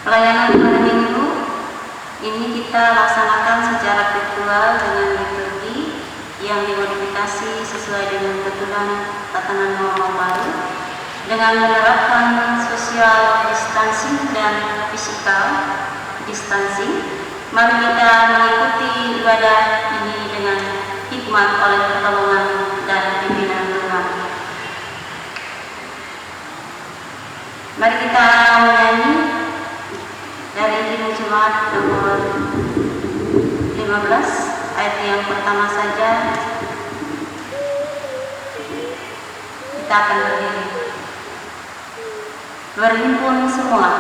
Pelayanan pada minggu ini kita laksanakan secara virtual dengan liturgi yang dimodifikasi sesuai dengan ketentuan tatanan norma baru dengan menerapkan social distancing dan physical distancing. Mari kita mengikuti ibadah ini dengan hikmat oleh pertolongan dan pimpinan Tuhan. Mari kita menyanyi dari Injil Jemaat nomor 15 ayat yang pertama saja. Kita akan berdiri berhimpun semua.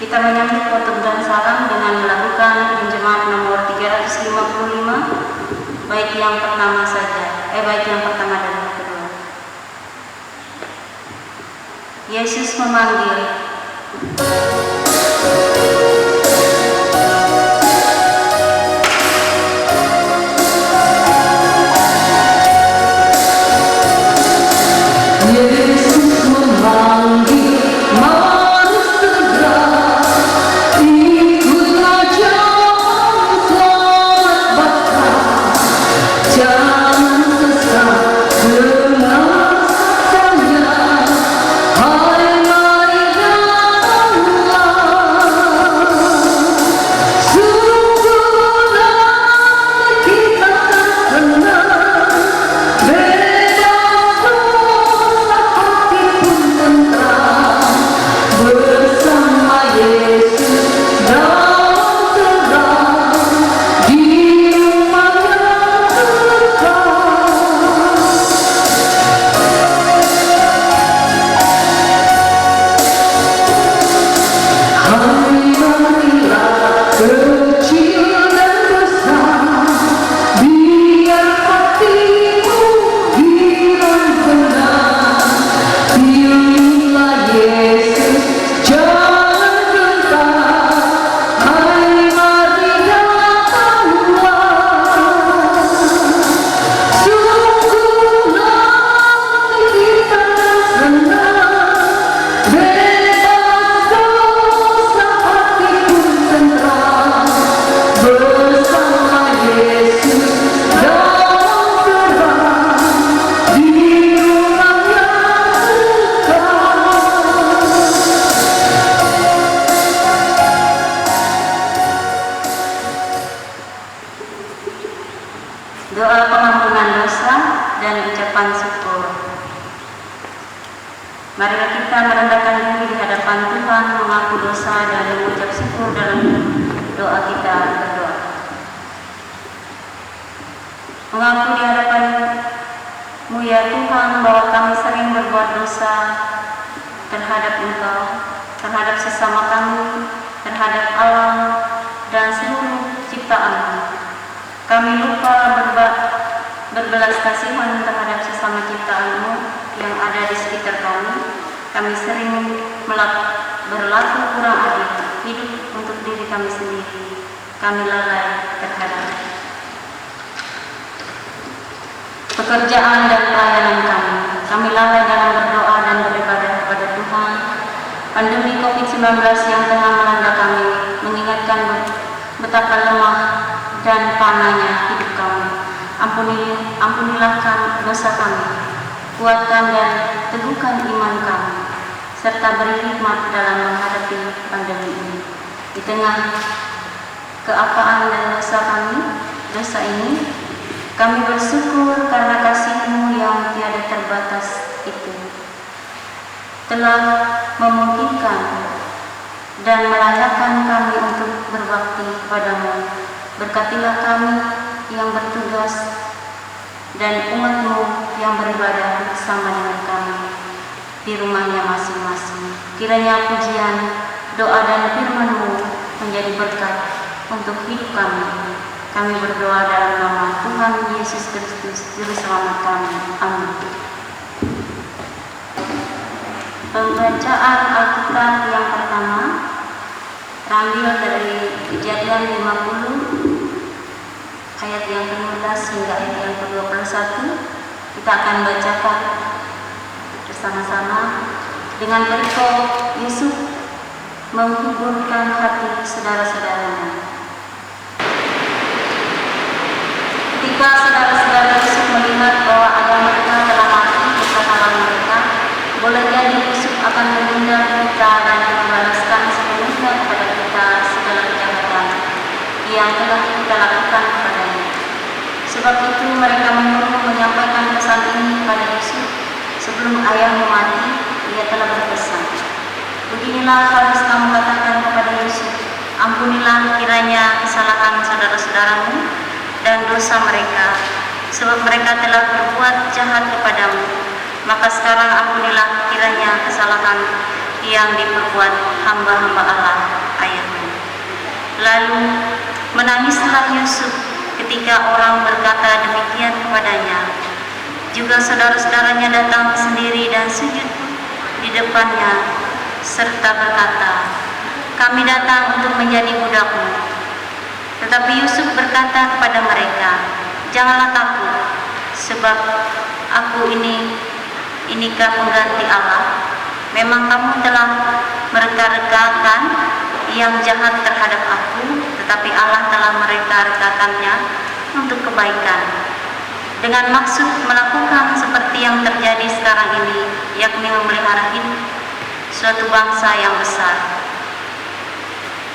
Kita menyambut khotbah dan salam dengan melakukan jemaat nomor 355, baik yang pertama dan yang kedua. Yesus memanggil. Yesus memanggil. Doa pengampunan dosa dan ucapan syukur. Marilah kita merendahkan diri di hadapan Tuhan, mengaku dosa dan mengucap syukur dalam doa kita berdoa. Mengaku di hadapan-Mu ya Tuhan bahwa kami sering berbuat dosa terhadap Engkau, terhadap sesama kami, terhadap alam dan seluruh ciptaan. Kami lupa berbelas kasihan terhadap sesama ciptaan-Mu yang ada di sekitar kami. Kami sering berlaku kurang adil, hidup untuk diri kami sendiri. Kami lalai terhadap pekerjaan dan pelayanan kami. Kami lalai dalam berdoa dan beribadah kepada Tuhan. Pandemi yang tengah melanda kami mengingatkan betapa lemah dan panahnya hidup kami. Ampunilah dosa kami, kuatkan dan teguhkan iman kami, serta beri hikmat dalam menghadapi pandemi ini. Di tengah keapaan dan dosa ini, kami bersyukur karena kasih-Mu yang tiada terbatas itu telah memungkinkan dan melayakkan kami untuk berbakti kepadamu. Berkatilah kami yang bertugas dan umat-Mu yang beribadah bersama dengan kami di rumahnya masing-masing. Kiranya pujian, doa dan firman-Mu menjadi berkat untuk hidup kami. Kami berdoa dalam nama Tuhan Yesus Kristus, Juru Selamat kami. Amin. Pembacaan Alkitab yang pertama terambil dari Kejadian 50 ayat yang ke-15 hingga ayat yang ke-21. Kita akan bacakan bersama-sama dengan perikop Yusuf menghiburkan hati saudara-saudaranya. Ketika saudara-saudara Yusuf melihat bahwa ayah mereka telah mati di kesalahan mereka, boleh jadi Yusuf akan menghindar kita dan membalaskan sepenuhnya kepada kita segala kejahatan yang telah kita lakukan kepadanya. Sebab itu mereka menyuruh menyampaikan pesan ini kepada Yusuf. Sebelum ayahmu mati, ia telah berpesan, beginilah harus kamu katakan kepada Yusuf, ampunilah kiranya kesalahan saudara-saudaramu dan dosa mereka, sebab mereka telah berbuat jahat kepadamu. Maka sekarang ampunilah kiranya kesalahan yang diperbuat hamba-hamba Allah ayahmu. Lalu menangislah Yusuf ketika orang berkata demikian kepadanya. Juga saudara-saudaranya datang sendiri dan sujud di depannya serta berkata, kami datang untuk menjadi budakmu. Tetapi Yusuf berkata kepada mereka, janganlah takut, sebab aku inikah pengganti Allah? Memang kamu telah mereka-rekakan yang jahat terhadap aku, tetapi Allah telah mereka-rekakannya untuk kebaikan, dengan maksud melakukan seperti yang terjadi sekarang ini, yakni memelihara hidup suatu bangsa yang besar.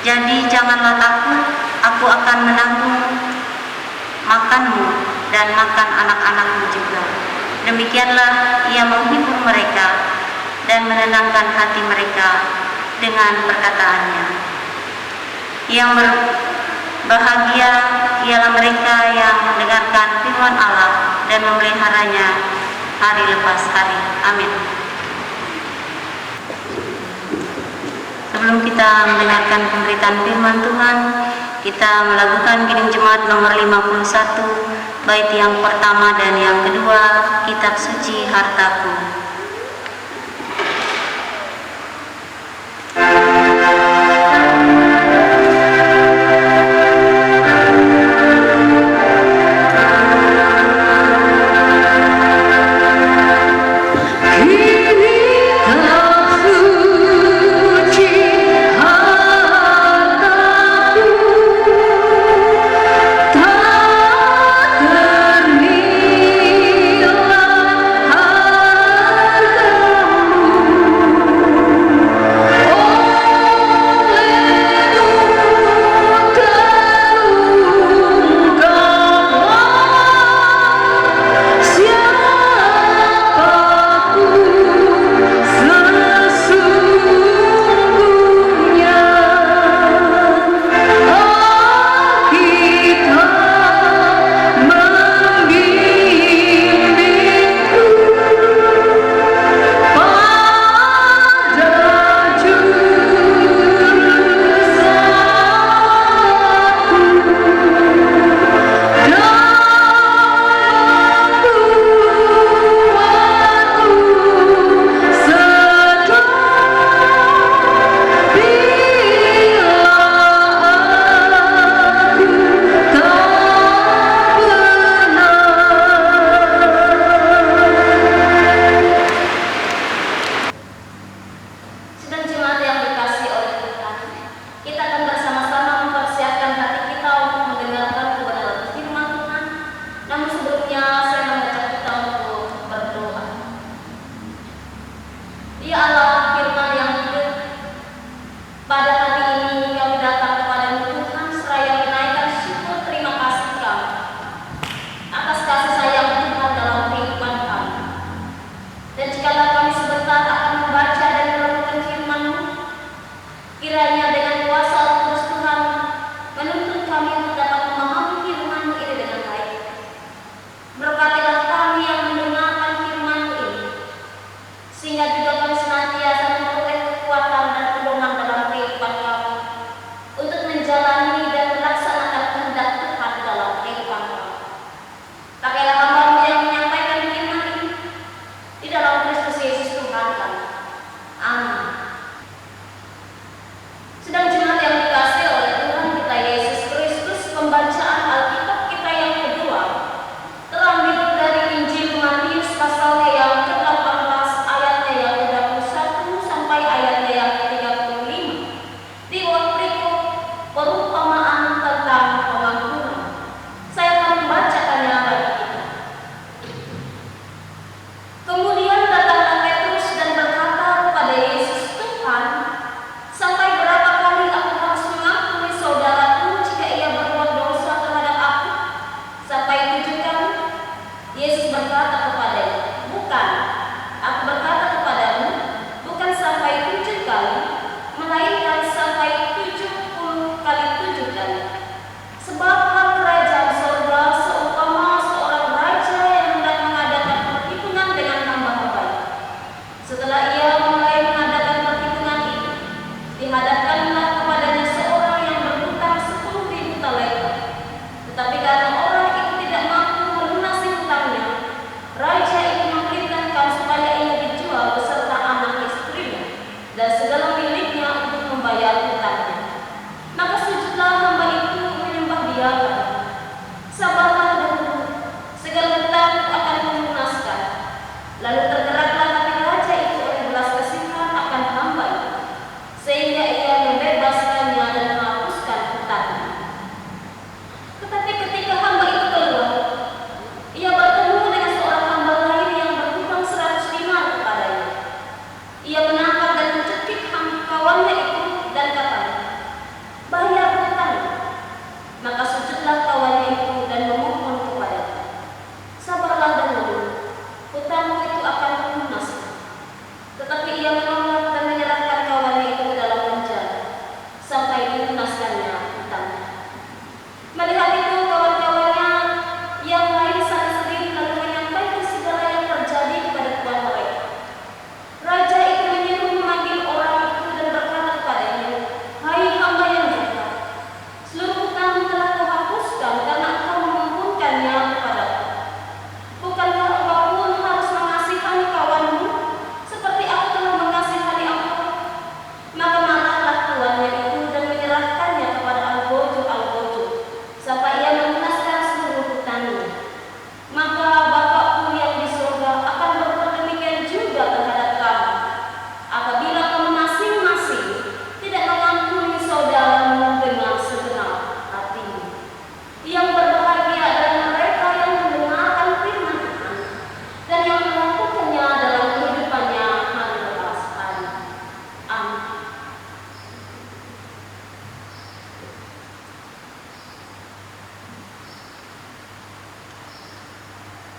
Jadi janganlah takut, aku akan menanggung makanmu dan makan anak-anakmu juga. Demikianlah ia menghibur mereka dan menenangkan hati mereka dengan perkataannya. Yang berbahagia ialah mereka yang mendengarkan firman Allah dan memeliharanya hari lepas hari. Amin. Sebelum kita mendengarkan pemberitaan firman Tuhan, kita melakukan Kidung Jemaat nomor 51, bait yang pertama dan yang kedua, Kitab Suci Hartaku. Oh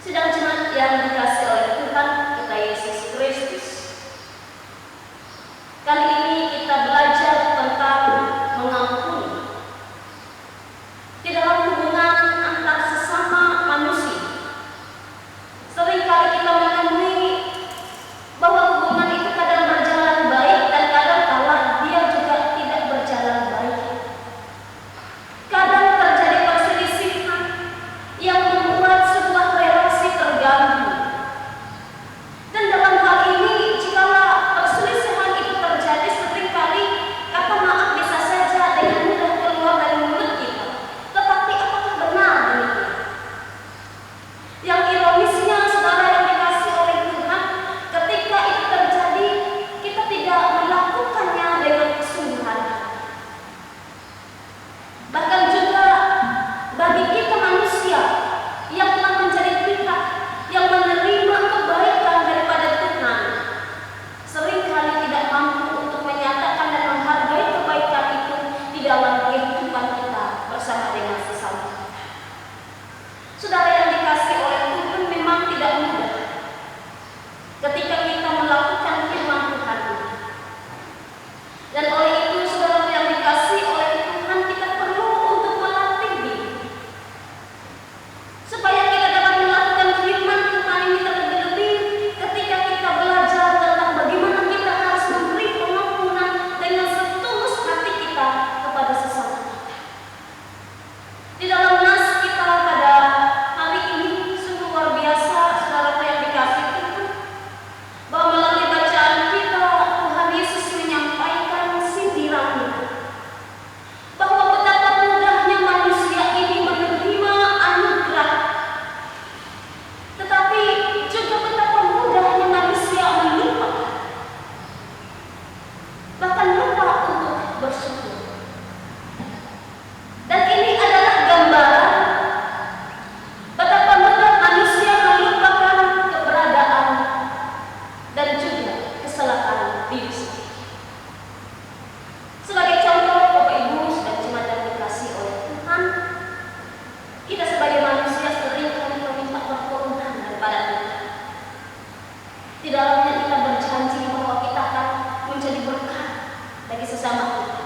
Sidang jemaat yang dikasih oleh Tuhan kita Yesus Kristus. Kali ini kita belajar tentang mengampuni di dalam hubungan antar sesama manusia. Seringkali kita menemui bahwa hubungan itu kadang berjalan baik dan kadang kala dia juga tidak berjalan baik. Kadang terjadi perselisihan yang membuat sebuah relasi terganggu. Dan dalam hal ini, jikalau perselisihan itu terjadi, seringkali kata maaf bisa saja dengan mudah keluar dari mulut kita. Tetapi apakah benar demikian? Yang ironisnya, saudara yang dikasih oleh Tuhan, ketika itu terjadi, kita tidak melakukannya dengan kesungguhan. Bahkan juga bagi kita manusia yang telah menjadi pihak yang menerima kebaikan daripada Tuhan, seringkali tidak mampu untuk menyatakan dan menghargai kebaikan itu di dalam kehidupan kita bersama dengan sesama. Saudara yang dikasih oleh Tuhan, memang tidak mudah ketika kita melakukan firman Tuhan ini. Dan oleh itu, saudara yang dikasih oleh Tuhan, kita perlu untuk melatih diri supaya kita dapat melakukan firman Tuhan ini terlebih-lebih ketika kita belajar tentang bagaimana kita harus memberi pengampunan dengan setulus hati kita kepada sesama kita. Di dalam nas kita pada hari ini sungguh luar biasa, saudara yang dikasih Tuhan, bahwa melalui bacaan kita Tuhan Yesus menyampaikan sindirannya bahwa betapa mudahnya manusia ini menerima anugerah, tetapi juga betapa mudahnya manusia melupakan, bahkan lupa untuk bersyukur. Dan ini adalah gambaran betapa mudah manusia melupakan keberadaan dan juga kesalahan diri sendiri. Sebagai contoh, Bapak Ibu sudah jemaat yang dikasih oleh Tuhan, kita sebagai manusia sering kali meminta pertolongan daripada Tuhan. Di dalamnya kita berjanji bahwa kita akan menjadi berkat bagi sesama kita.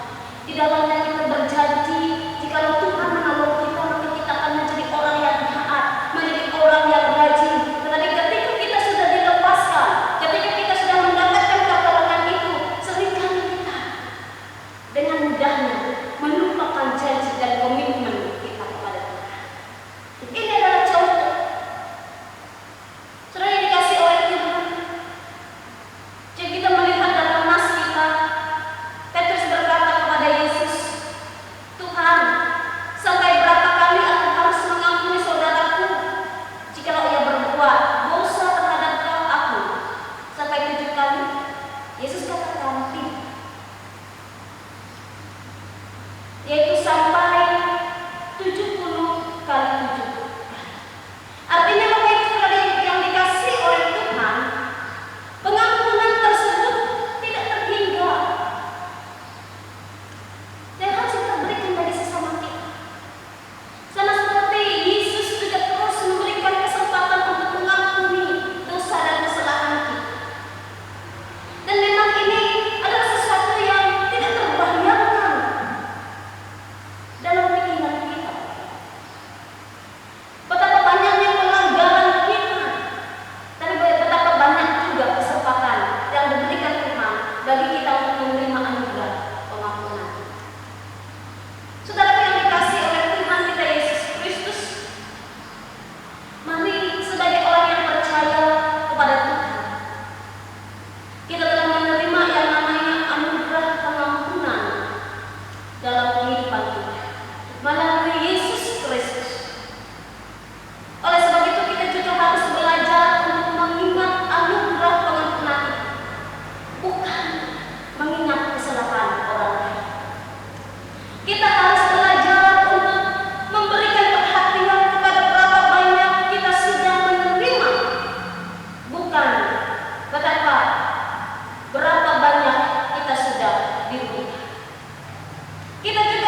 Di dalamnya kita berjanji jikalau Tuhan menolong kita, maka kita akan menjadi orang yang taat, menjadi orang yang rajin. Tetapi ketika kita sudah dilepaskan, ketika kita sudah mendapatkan pertolongan itu, seringkali kita dengan mudahnya melupakan janji dan komitmen kita kepada Tuhan. Ini adalah contoh. Saudara yang dikasih oleh Tuhan, jika kita melihat dalam nas kita, Petrus berkata kepada Yesus, "Tuhan, sampai berapa kali aku harus mengampuni saudaraku jikalau ia berbuat dosa terhadap aku? Sampai 7 kali?" Yesus katakan tidak, yaitu sampai 70 kali 7. Artinya Bapak Ibu saudara yang dikasih oleh Tuhan, pengampunan tersebut tidak terhingga dan harus kita berikan bagi sesama kita. Sama seperti Yesus juga terus memberikan kesempatan untuk mengampuni dosa dan kesalahan kita. Dan memang ini adalah sesuatu yang tidak terbayangkan dalam pikiran kita. Betapa banyaknya pelanggaran kita, tapi betapa banyak juga kesempatan yang diberikan Tuhan bagi kita untuk menerima anugerah pengampunan. Saudara yang dikasih oleh Tuhan kita Yesus Kristus, mari sebagai orang yang percaya kepada Tuhan, kita telah menerima yang namanya anugerah pengampunan dalam kehidupan kita melalui Yesus Kristus. Oleh sebab itu kita juga harus belajar untuk mengingat anugerah pengampunan itu, bukan mengingat kesalahan orang lain. Kita harus belajar untuk memberikan perhatian kepada berapa banyak kita sudah menerima, bukan betapa berapa banyak kita sudah dirugikan. Kita juga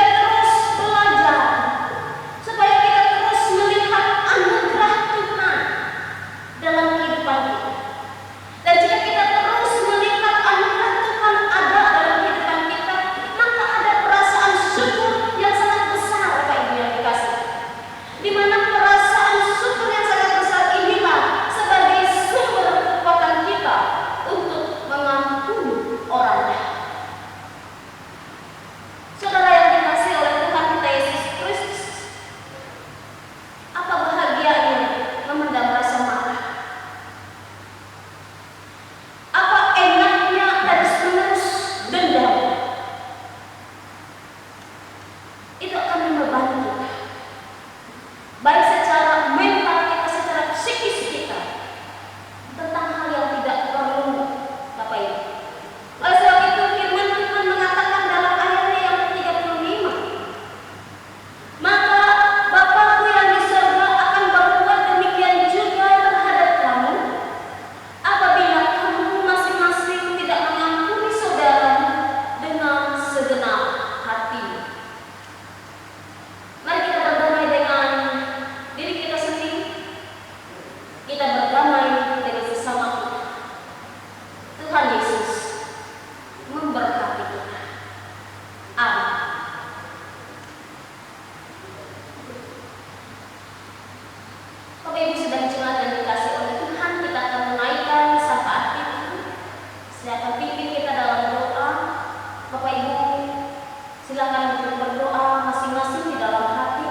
Silakan untuk berdoa masing-masing di dalam hati.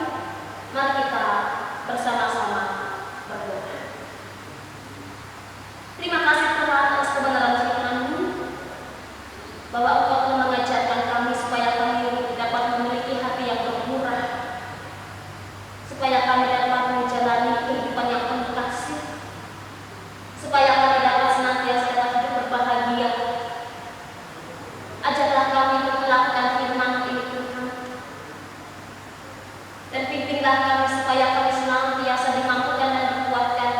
Mari kita bersama-sama berdoa. Terima kasih Tuhan atas kebenaran firman-Mu, bahwa Engkau telah mengajarkan kami supaya kami dapat memiliki hati yang bermurah, supaya kami dapat menjalani kehidupan yang penuh kasih, supaya kami dapat senantiasa dapat hidup berbahagia. Ajarlah kami untuk melakukan firman ini Tuhan, dan pimpinlah kami supaya kami senantiasa dimampukan dan dikuatkan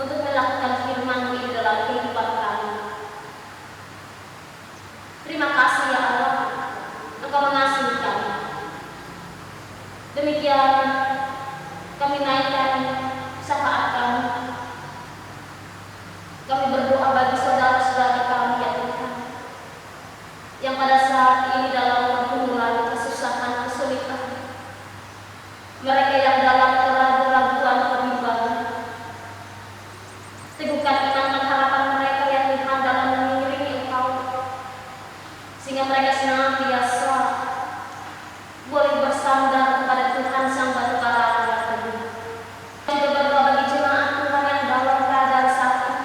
untuk melakukan firman-Mu ini dalam kehidupan kami. Terima kasih ya Allah, Engkau mengasihi kami. Demikian kami naikkan syafaat kami. Kami berdoa bagi saudara-saudara kami ya Tuhan, yang pada saat ini dalam pergumulan, kesusahan, kesulitan. Mereka yang dalam keraguan, kebimbangan. Teguhkan iman dan harapan mereka ya Tuhan dalam mengiringi Engkau, sehingga mereka senantiasa boleh bersandar kepada Tuhan Sang Batu Karang yang teguh. Juga berdoa bagi jemaat Tuhan yang dalam keadaan sakit.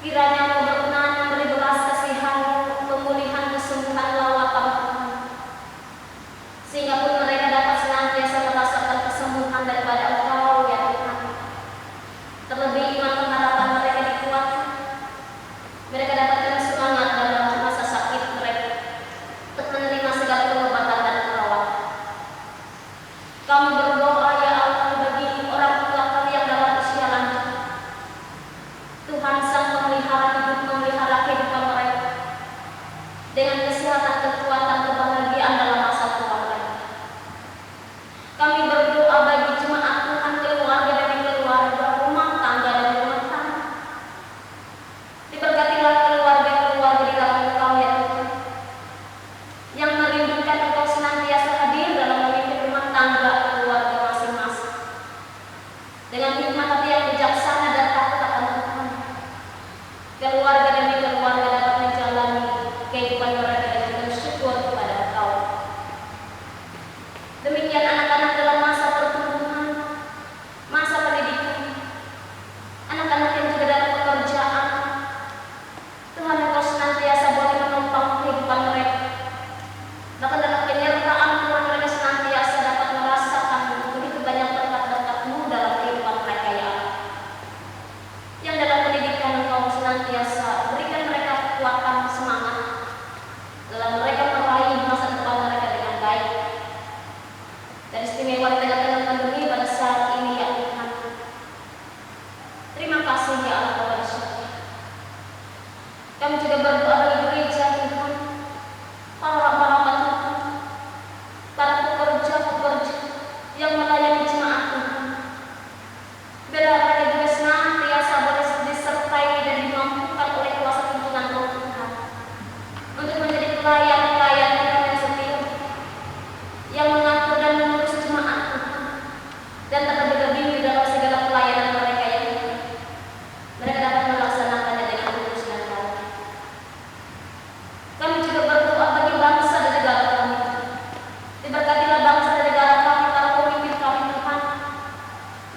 Kiranya Engkau berkenan memberi belas kasihan, pemulihan, kesembuhan, lawatan Tuhan, sehingga pun mereka dapat senantiasa merasakan kesembuhan daripada Engkau ya Tuhan. Terlebih iman pengharapan mereka dikuatkan. Mereka dapatkan semangat dalam masa sakit mereka untuk menerima segala pengobatan dan perawatan. Kami berdoa ya Allah bagi orang tua kami yang dalam usia lanjut. Tuhan Sang Pemelihara hidup, memelihara kehidupan mereka dengan kesehatan, kekuatan, kebahagiaan dalam masa tua mereka. Kami berdoa bagi jemaat Tuhan, keluarga demi keluarga, rumah tangga demi rumah tangga. Diberkatilah keluarga-keluarga di dalam Engkau ya Tuhan, yang merindukan Engkau senantiasa hadir dalam memimpin rumah tangga keluarga masing-masing, dengan hikmat hati yang bijaksana dan takut akan Tuhan. Keluarga demi keluarga dapat menjalani kehidupan mereka dengan bersyukur kepada Engkau. Demikian anak-anak dalam masa pertumbuhan, masa pendidikan, anak-anak yang juga dalam pekerjaan. Tuhan Engkau senantiasa boleh menopang kehidupan mereka. Bahkan dalam penyertaan Tuhan, mereka senantiasa dapat merasakan begitu banyak berkat-berkat-Mu dalam kehidupan mereka ya Allah. Yang dalam pendidikan Engkau senantiasa berikan mereka kekuatan, semangat dalam mereka meraih masa depan mereka dengan baik. Dan istimewa di tengah-tengah pandemi pada saat ini ya Tuhan. Terima kasih ya Allah kepada Surga. Kami juga berdoa bagi gereja Tuhan, para Tuhan, para pekerja-pekerja yang melayani jemaat Tuhan. Biarlah mereka juga senantiasa boleh disertai dan dimampukan oleh kuasa tuntunan Roh Tuhan untuk menjadi pelayan-pelayan Tuhan yang setia, yang mengatur dan mengurus jemaat Tuhan, dan terlebih-lebih di dalam segala pelayanan mereka ya Tuhan, mereka dapat melaksanakannya dengan tulus dan baik. Kami juga berdoa bagi bangsa dan negara kami. Diberkatilah bangsa dan negara kami, para pemimpin kami Tuhan.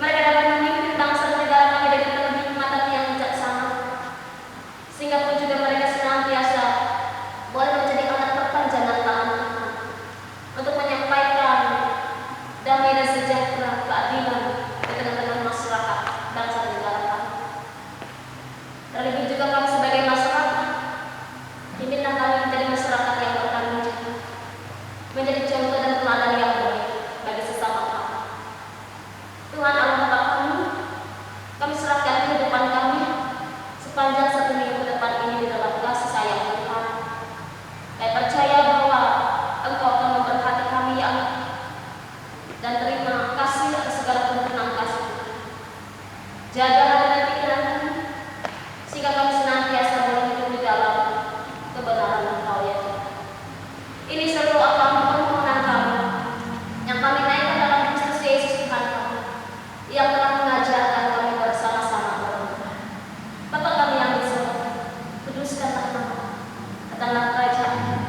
Mereka dapat memimpin bangsa dan negara kami dengan penuh hikmat yang bijaksana, sehingga pun juga mereka senantiasa boleh menjadi alat perpanjangan tangan Tuhan untuk menyampaikan damai dan sejahtera, keadilan di tengah-tengah masyarakat bangsa dan negara kami. Terlebih juga kami sebagai masyarakat, pimpinlah kami menjadi masyarakat yang bertanggung jawab, menjadi contoh dan teladan yang baik bagi sesama kami. Tuhan Allah Bapa kami serahkan kehidupan kami sepanjang 1 minggu ke depan ini di dalam kasih sayang Tuhan. Kami percaya bahwa Engkau akan memberkati kami ya Allah, dan terima kasih atas segala tuntunan kasih Tuhan. Jaga hati dan pikiran kami, sehingga kami senantiasa boleh hidup di dalam kebenaran Engkau ya Tuhan. Ini seluruh permohonan kami yang kami naikkan dalam Kristus Yesus Tuhan kami, yang telah mengajarkan kami bersama-sama berdoa. Bapa kami yang di surga, kuduskanlah nama, datanglah kerajaan,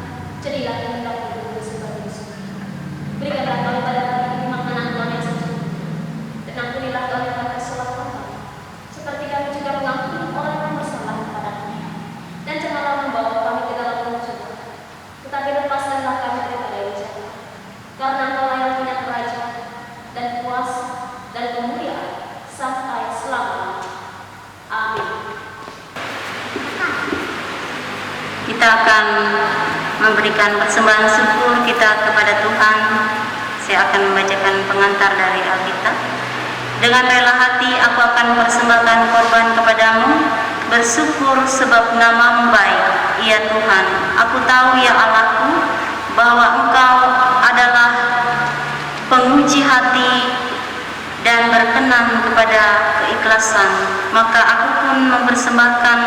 memberikan persembahan syukur kita kepada Tuhan. Saya akan membacakan pengantar dari Alkitab. Dengan rela hati aku akan persembahkan korban kepadamu, bersyukur sebab nama-Mu baik, ya Tuhan. Aku tahu ya Allahku, bahwa Engkau adalah penguji hati dan berkenan kepada keikhlasan. Maka aku pun mempersembahkan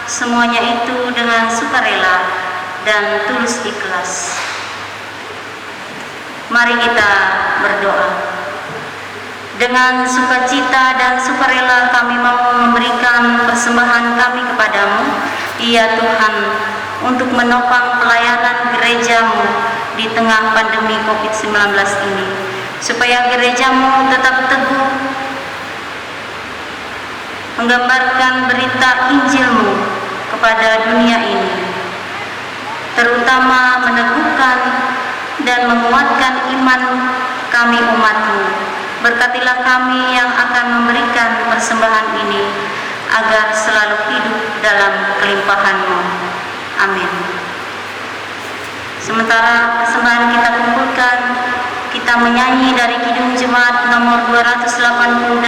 semuanya itu dengan sukarela dan tulus ikhlas. Mari kita berdoa. Dengan sukacita dan sukarela kami mau memberikan persembahan kami kepadamu, ya Tuhan, untuk menopang pelayanan gerejamu di tengah pandemi COVID-19 ini, supaya gerejamu tetap teguh menggambarkan berita Injil-Mu kepada dunia ini, terutama meneguhkan dan menguatkan iman kami umat-Mu. Berkatilah kami yang akan memberikan persembahan ini, agar selalu hidup dalam kelimpahan-Mu. Amin. Sementara persembahan kita kumpulkan, kita menyanyi dari Kidung Jemaat nomor 288,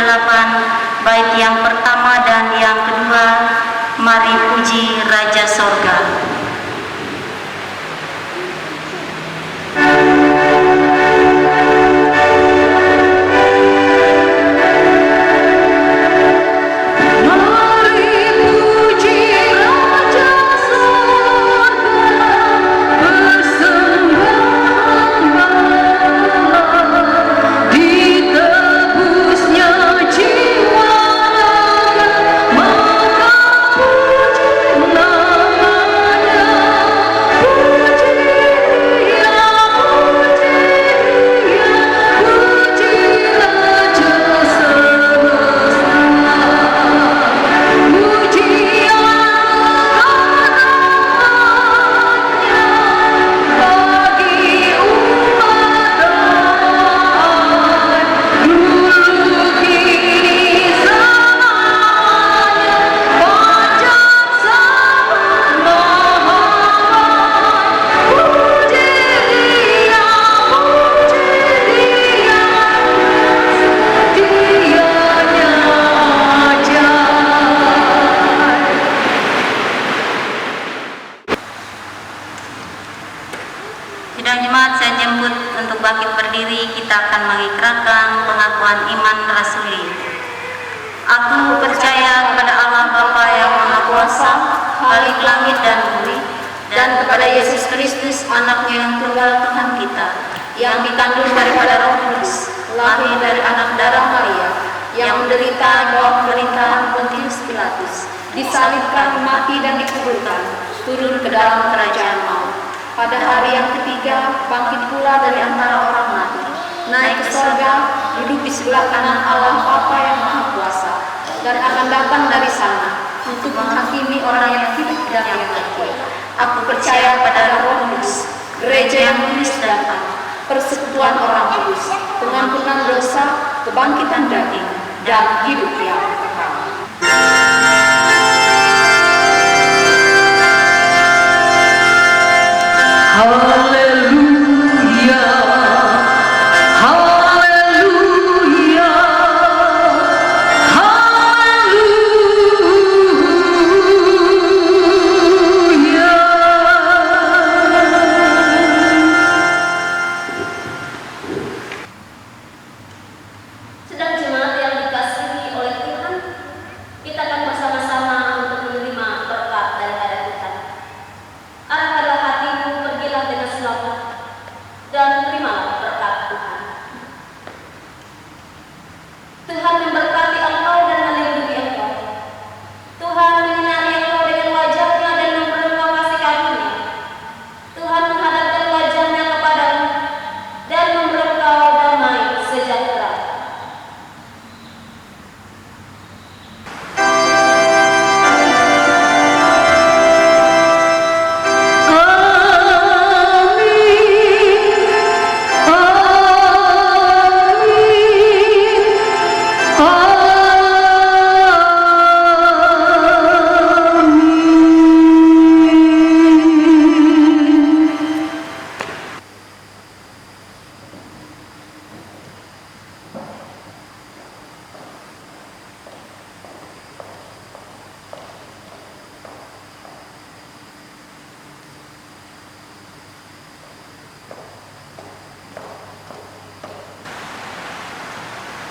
bait yang pertama dan yang kedua, Mari Puji Raja Sorga. Sidang jemaat saya jemput untuk bangkit berdiri. Kita akan mengikrarkan pengakuan iman rasuli. Aku percaya kepada Allah Bapa yang Maha Kuasa, Khalik langit dan bumi, dan kepada Yesus Kristus, Anaknya yang tunggal Tuhan kita, yang dikandung daripada Roh Kudus, lahir dari anak darah Maria, yang menderita di bawah pemerintahan Pontius Pilatus, disalibkan, mati dan dikuburkan, turun ke dalam kerajaan maut. Pada hari yang ketiga, bangkit pula dari antara orang mati, naik ke surga, duduk di sebelah kanan Allah Bapa yang Maha Kuasa, dan akan datang dari sana untuk menghakimi orang yang hidup dan yang mati. Aku percaya pada Roh Kudus, gereja yang kudus dan am, persekutuan orang kudus, pengampunan dosa, kebangkitan daging, dan hidup yang kekal. Haleluya, haleluya, haleluya. Sedang jemaat yang dikasihi oleh Tuhan, kita akan bersama-sama untuk menerima berkat daripada Tuhan. Arahkanlah hatimu, pergilah dengan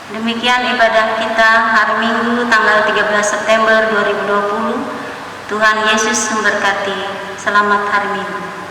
Demikian ibadah kita hari Minggu tanggal 13 September 2020. Tuhan Yesus memberkati. Selamat hari Minggu.